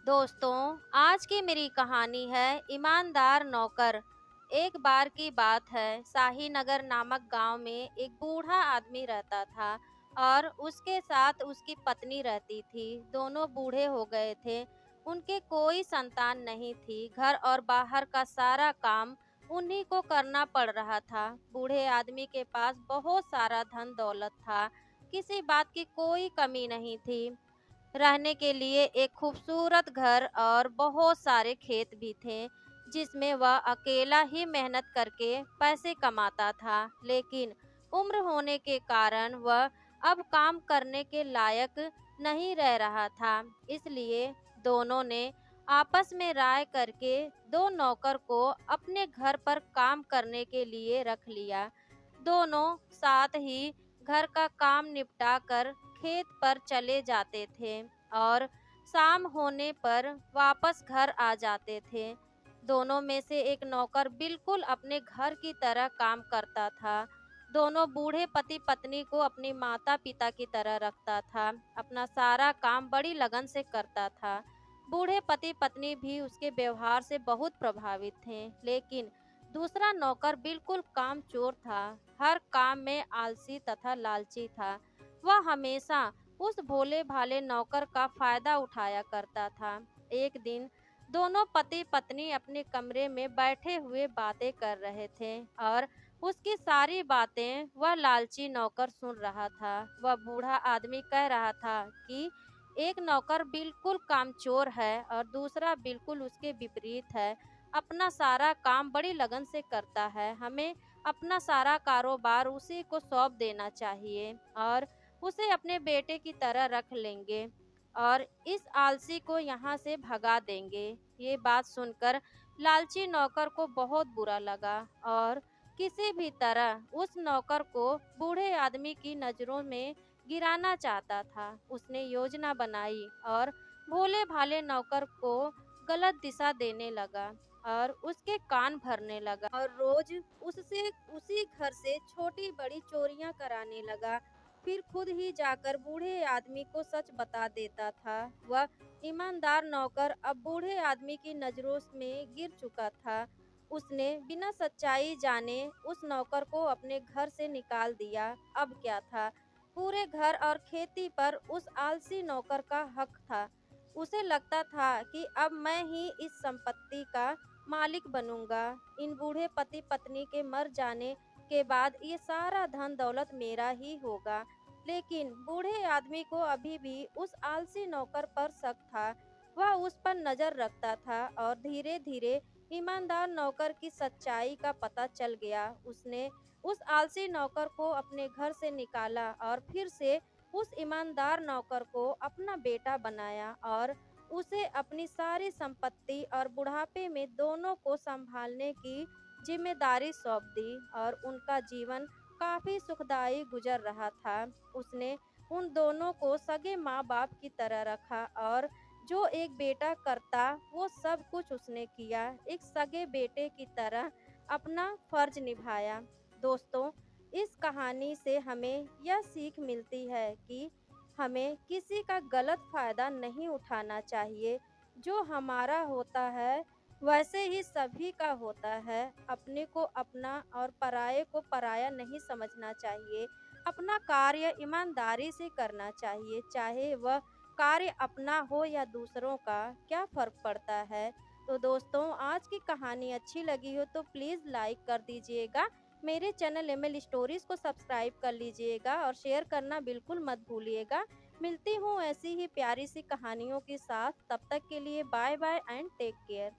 दोस्तों, आज की मेरी कहानी है ईमानदार नौकर। एक बार की बात है, शाहीनगर नामक गांव में एक बूढ़ा आदमी रहता था और उसके साथ उसकी पत्नी रहती थी। दोनों बूढ़े हो गए थे। उनके कोई संतान नहीं थी। घर और बाहर का सारा काम उन्हीं को करना पड़ रहा था। बूढ़े आदमी के पास बहुत सारा धन दौलत था। किसी बात की कोई कमी नहीं थी। रहने के लिए एक खूबसूरत घर और बहुत सारे खेत भी थे, जिसमें वह अकेला ही मेहनत करके पैसे कमाता था। लेकिन उम्र होने के कारण वह अब काम करने के लायक नहीं रह रहा था। इसलिए दोनों ने आपस में राय करके दो नौकर को अपने घर पर काम करने के लिए रख लिया। दोनों साथ ही घर का काम निपटा कर खेत पर चले जाते थे और शाम होने पर वापस घर आ जाते थे। दोनों में से एक नौकर बिल्कुल अपने घर की तरह काम करता था। दोनों बूढ़े पति पत्नी को अपनी माता पिता की तरह रखता था। अपना सारा काम बड़ी लगन से करता था। बूढ़े पति पत्नी भी उसके व्यवहार से बहुत प्रभावित थे। लेकिन दूसरा नौकर बिल्कुल कामचोर था। हर काम में आलसी तथा लालची था। वह हमेशा उस भोले भाले नौकर का फायदा उठाया करता था। एक दिन दोनों पति पत्नी अपने कमरे में बैठे हुए बातें कर रहे थे और उसकी सारी बातें वह लालची नौकर सुन रहा था। वह बूढ़ा आदमी कह रहा था कि एक नौकर बिल्कुल कामचोर है और दूसरा बिल्कुल उसके विपरीत है। अपना सारा काम बड़ी लगन से करता है। हमें अपना सारा कारोबार उसी को सौंप देना चाहिए और उसे अपने बेटे की तरह रख लेंगे और इस आलसी को यहाँ से भगा देंगे। ये बात सुनकर लालची नौकर को बहुत बुरा लगा और किसी भी तरह उस नौकर को बूढ़े आदमी की नज़रों में गिराना चाहता था। उसने योजना बनाई और भोले भाले नौकर को गलत दिशा देने लगा और उसके कान भरने लगा और रोज उससे उसी घर से छोटी बड़ी चोरियां कराने लगा। फिर खुद ही जाकर बूढ़े आदमी को सच बता देता था। वह ईमानदार नौकर अब बूढ़े आदमी की नजरों में गिर चुका था। उसने बिना सच्चाई जाने उस नौकर को अपने घर से निकाल दिया। अब क्या था, पूरे घर और खेती पर उस आलसी नौकर का हक था। उसे लगता था कि अब मैं ही इस संपत्ति का मालिक बनूंगा। इन बूढ़े पति पत्नी के मर जाने के बाद ये सारा धन दौलत मेरा ही होगा। लेकिन बूढ़े आदमी को अभी भी उस आलसी नौकर पर शक था। वह उस पर नजर रखता था और धीरे धीरे ईमानदार नौकर की सच्चाई का पता चल गया। उसने उस आलसी नौकर को अपने घर से निकाला और फिर से उस ईमानदार नौकर को अपना बेटा बनाया और उसे अपनी सारी संपत्ति और बुढ़ापे में दोनों को संभालने की जिम्मेदारी सौंप दी और उनका जीवन काफी सुखदायी गुजर रहा था। उसने उन दोनों को सगे माँ बाप की तरह रखा और जो एक बेटा करता वो सब कुछ उसने किया। एक सगे बेटे की तरह अपना फर्ज निभाया। दोस्तों, इस कहानी से हमें यह सीख मिलती है कि हमें किसी का गलत फायदा नहीं उठाना चाहिए। जो हमारा होता है वैसे ही सभी का होता है। अपने को अपना और पराये को पराया नहीं समझना चाहिए। अपना कार्य ईमानदारी से करना चाहिए, चाहे वह कार्य अपना हो या दूसरों का, क्या फ़र्क पड़ता है। तो दोस्तों, आज की कहानी अच्छी लगी हो तो प्लीज़ लाइक कर दीजिएगा। मेरे चैनल एमएल स्टोरीज़ को सब्सक्राइब कर लीजिएगा और शेयर करना बिल्कुल मत भूलिएगा। मिलती हूँ ऐसी ही प्यारी सी कहानियों के साथ। तब तक के लिए bye bye and take care.